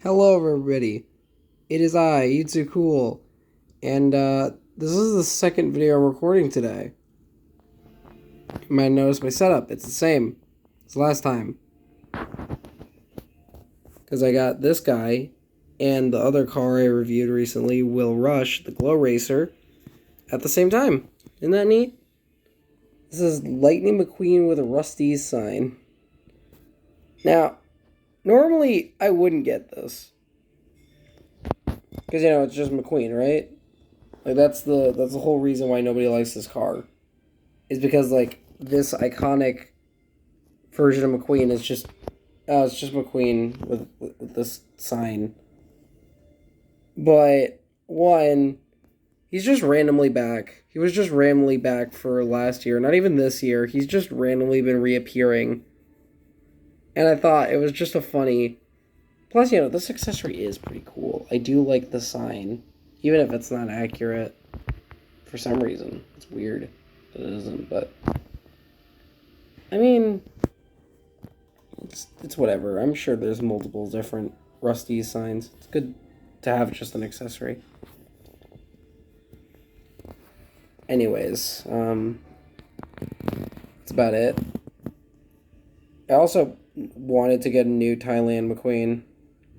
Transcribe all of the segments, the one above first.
Hello, everybody. It is I, You Too Cool, and this is the second video I'm recording today. You might notice my setup; it's the same as last time, because I got this guy and the other car I reviewed recently, Will Rush, the Glow Racer, at the same time. Isn't that neat? This is Lightning McQueen with a Rust-eze sign. Now, normally I wouldn't get this, because it's just McQueen, right? Like that's the whole reason why nobody likes this car. Is because like this iconic version of McQueen is just it's just McQueen with this sign. But one, he's just randomly back. He was just randomly back for last year, not even this year. He's just randomly been reappearing. And I thought it was just a funny. Plus, this accessory is pretty cool. I do like the sign, even if it's not accurate for some reason. It's weird that it isn't, but I mean, it's whatever. I'm sure there's multiple different Rust-eze signs. It's good to have just an accessory. Anyways, that's about it. I also wanted to get a new Thailand McQueen,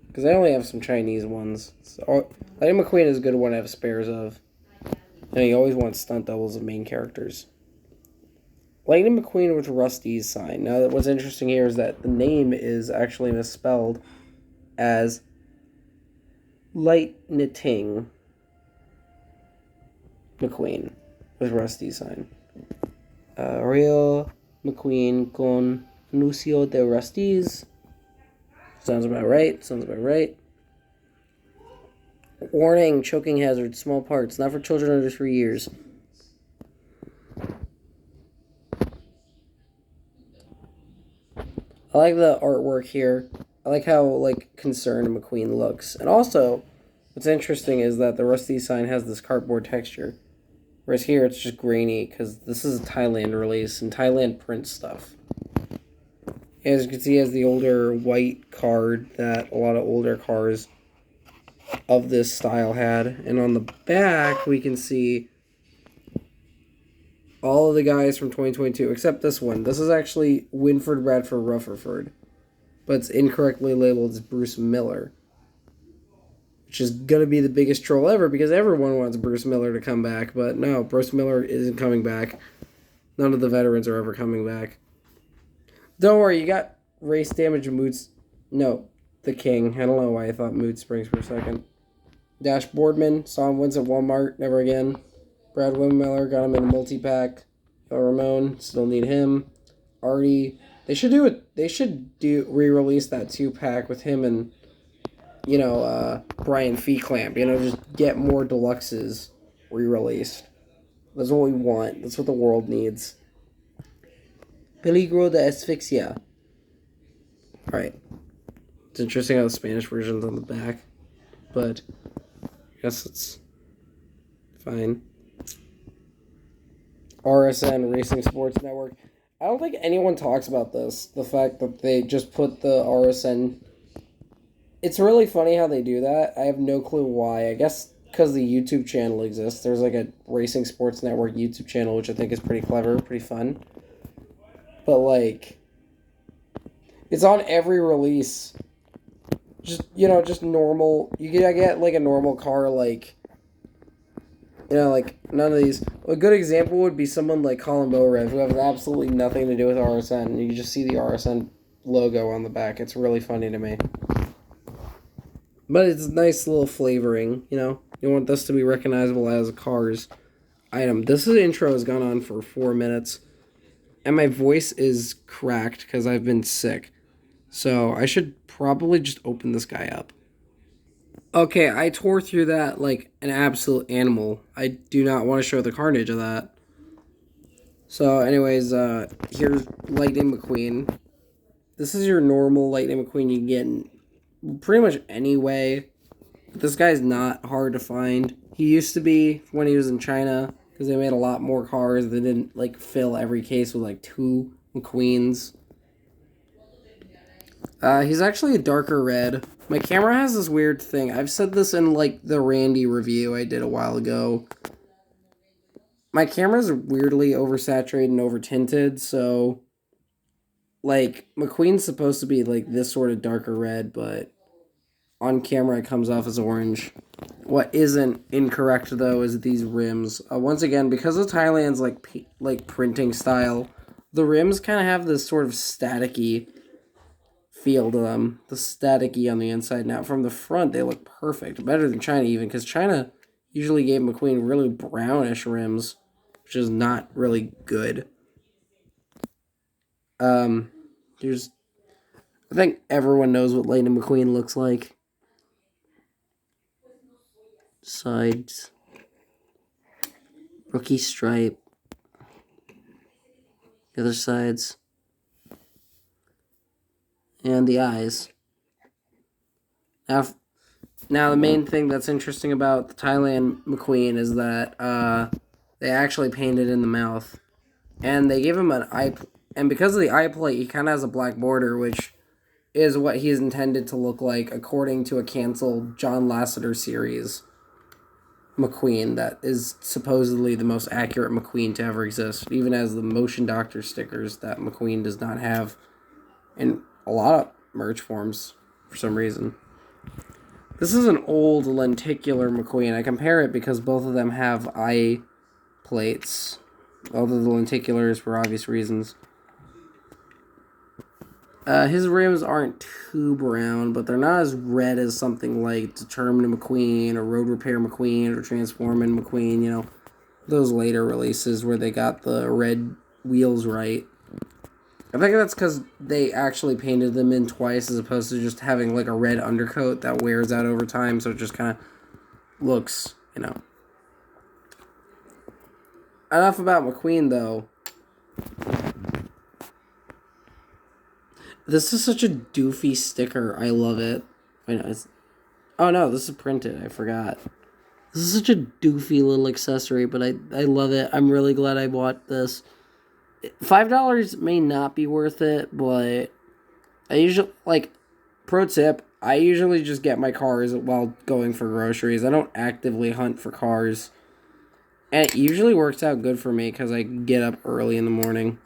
because I only have some Chinese ones. So I think McQueen is a good one to have spares of. And you always want stunt doubles of main characters. Lightning McQueen with Rust-eze sign. Now, what's interesting here is that the name is actually misspelled as Lightning McQueen with Rust-eze sign. Real McQueen con anuncio de Rust-eze. Sounds about right. Warning, choking hazard, small parts, not for children under 3 years. I like the artwork here. I like how, concerned McQueen looks. And also, what's interesting is that the Rust-eze sign has this cardboard texture. Whereas here, it's just grainy, because this is a Thailand release, and Thailand prints stuff. As you can see, it has the older white card that a lot of older cars of this style had. And on the back, we can see all of the guys from 2022, except this one. This is actually Winford Bradford Rutherford, but it's incorrectly labeled as Bruce Miller, which is going to be the biggest troll ever, because everyone wants Bruce Miller to come back, but no, Bruce Miller isn't coming back. None of the veterans are ever coming back. Don't worry, you got race damage and moods. No, the king. I don't know why I thought mood springs for a second. Dash Boardman, saw him once at Walmart, never again. Brad Windmiller, got him in a multi-pack. Ramon, still need him. Artie, they should re-release that 2-pack with him and, Brian Feeclamp. Just get more deluxes re-released. That's what we want. That's what the world needs. Peligro de Asphyxia. Alright. It's interesting how the Spanish version's on the back, but I guess it's fine. RSN, Racing Sports Network. I don't think anyone talks about this. The fact that they just put the RSN. It's really funny how they do that. I have no clue why. I guess because the YouTube channel exists. There's a Racing Sports Network YouTube channel, which I think is pretty clever, pretty fun. But it's on every release. Just normal. You get a normal car, none of these. A good example would be someone like Colin Borev, who has absolutely nothing to do with RSN. You just see the RSN logo on the back. It's really funny to me. But it's a nice little flavoring, You want this to be recognizable as a car's item. This intro has gone on for 4 minutes. And my voice is cracked because I've been sick. So I should probably just open this guy up. Okay, I tore through that like an absolute animal. I do not want to show the carnage of that. So anyways, here's Lightning McQueen. This is your normal Lightning McQueen you can get in pretty much any way. This guy's not hard to find. He used to be when he was in China, because they made a lot more cars. They didn't fill every case with 2 McQueens. He's actually a darker red. My camera has this weird thing. I've said this in, like, the Randy review I did a while ago. My camera's weirdly oversaturated and over-tinted, so... Like, McQueen's supposed to be, like, this sort of darker red, but... On camera, it comes off as orange. What isn't incorrect, though, is these rims. Once again, because of Thailand's, like printing style, the rims kind of have this sort of staticky feel to them. The staticky on the inside. Now, from the front, they look perfect. Better than China, even, because China usually gave McQueen really brownish rims, which is not really good. There's... I think everyone knows what Lightning McQueen looks like. Sides. Rookie stripe. The other sides. And the eyes. Now the main thing that's interesting about the Thailand McQueen is that they actually painted in the mouth. And they give him an eye... And because of the eye plate, he kind of has a black border, which is what he's intended to look like according to a canceled John Lasseter series. McQueen that is supposedly the most accurate McQueen to ever exist, even as the motion doctor stickers that McQueen does not have in a lot of merch forms for some reason. This is an old lenticular McQueen. I compare it because both of them have eye plates, although the lenticular is for obvious reasons. His rims aren't too brown, but they're not as red as something like Determined McQueen or Road Repair McQueen or Transforming McQueen, you know, those later releases where they got the red wheels right. I think that's because they actually painted them in twice as opposed to just having like a red undercoat that wears out over time, so it just kind of looks, you know. Enough about McQueen, though. This is such a doofy sticker. I love it. Oh no, this is printed. I forgot. This is such a doofy little accessory, but I love it. I'm really glad I bought this. $5 may not be worth it, but I usually, like, pro tip, I usually just get my cars while going for groceries. I don't actively hunt for cars. And it usually works out good for me because I get up early in the morning.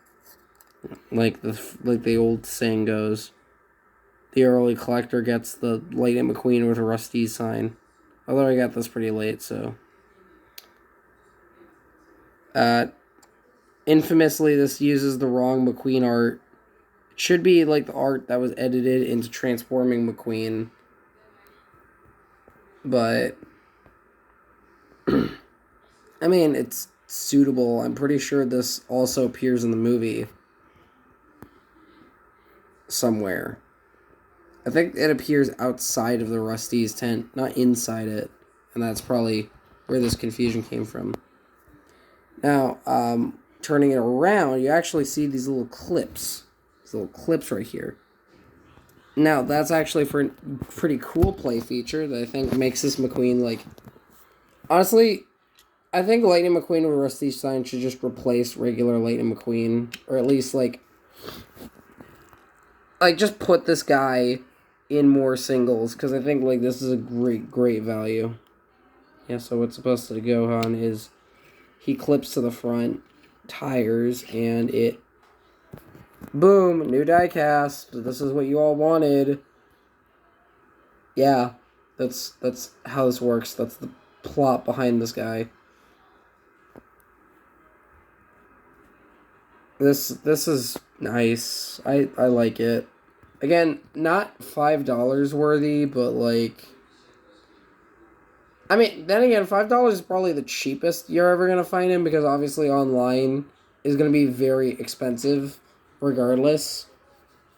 Like the old saying goes, the early collector gets the Lightning McQueen with a Rusty sign. Although I got this pretty late, so. Infamously, this uses the wrong McQueen art. It should be like the art that was edited into Transforming McQueen. But, I mean, it's suitable. I'm pretty sure this also appears in the movie. Somewhere. I think it appears outside of the Rusty's tent, not inside it. And that's probably where this confusion came from. Now, turning it around, you actually see these little clips. These little clips right here. Now, that's actually for a pretty cool play feature that I think makes this McQueen, like... Honestly, I think Lightning McQueen with Rusty's sign should just replace regular Lightning McQueen. Or at least, like, just put this guy in more singles, because I think, like, this is a great value. Yeah, so what's supposed to go on is he clips to the front tires, and it... Boom! New die-cast. This is what you all wanted. Yeah, that's how this works. That's the plot behind this guy. This is nice. I like it. Again, not $5 worthy, but like... I mean, then again, $5 is probably the cheapest you're ever going to find him, because obviously online is going to be very expensive regardless.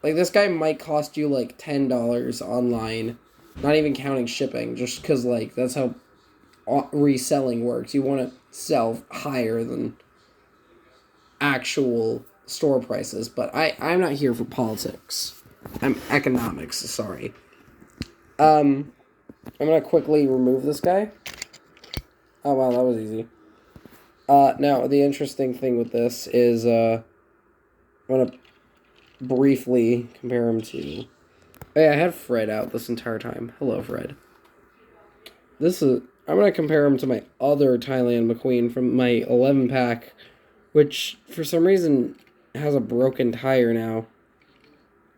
Like, this guy might cost you like $10 online, not even counting shipping, just because, like, that's how reselling works. You want to sell higher than actual store prices, but I'm not here for politics. I'm economics, sorry. I'm gonna quickly remove this guy. Oh wow, that was easy. Now, the interesting thing with this is, I'm gonna briefly compare him to Hey, I had Fred out this entire time. Hello, Fred. I'm gonna compare him to my other Thailand McQueen from my 11 pack, which for some reason has a broken tire now.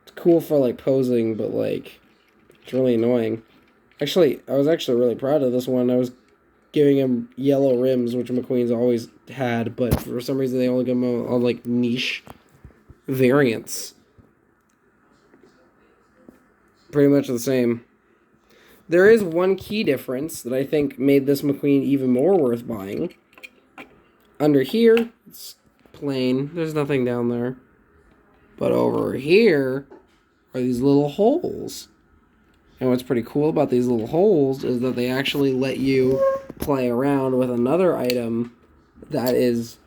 It's cool for like posing, but like it's really annoying. Actually, I was actually really proud of this one. I was giving him yellow rims, which McQueen's always had, but for some reason they only give him on like niche variants. Pretty much the same. There is one key difference that I think made this McQueen even more worth buying. Under here, it's plain. There's nothing down there. But over here are these little holes. And what's pretty cool about these little holes is that they actually let you play around with another item that is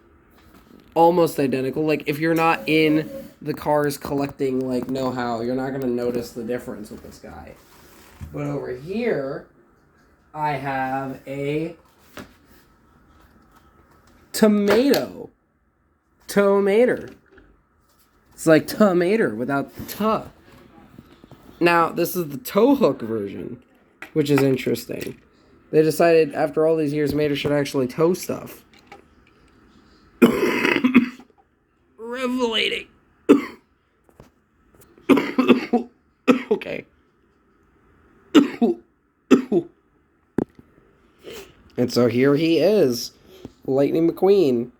almost identical. Like, if you're not in the cars collecting, like, know-how, you're not going to notice the difference with this guy. But over here, I have a tomato. Tomater. It's like tomater without the tuh. Now, this is the toe hook version, which is interesting. They decided after all these years, Mater should actually tow stuff. Revelating. Okay. And so here he is, Lightning McQueen,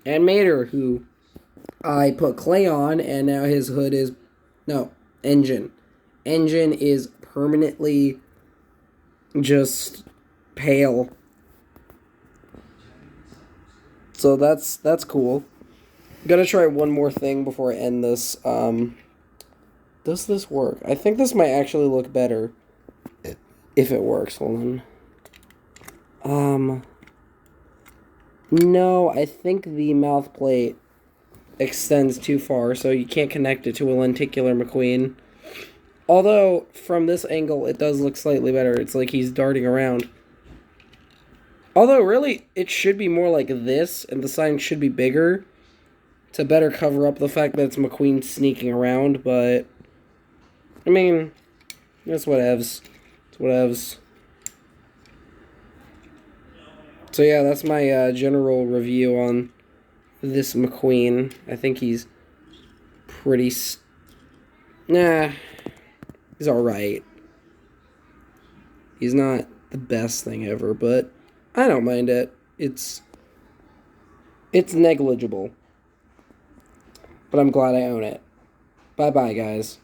and Mater, who I put clay on, and now his hood is, no, engine. Engine is permanently just pale. So that's cool. I'm gonna try one more thing before I end this. Does this work? I think this might actually look better if it works. Hold on. No, I think the mouth plate extends too far, so you can't connect it to a lenticular McQueen. Although, from this angle, it does look slightly better. It's like he's darting around. Although, really, it should be more like this, and the sign should be bigger to better cover up the fact that it's McQueen sneaking around, but, I mean, that's whatevs. It's whatevs. So yeah, that's my general review on this McQueen. I think he's pretty... Nah, he's alright. He's not the best thing ever, but I don't mind it. It's negligible. But I'm glad I own it. Bye-bye, guys.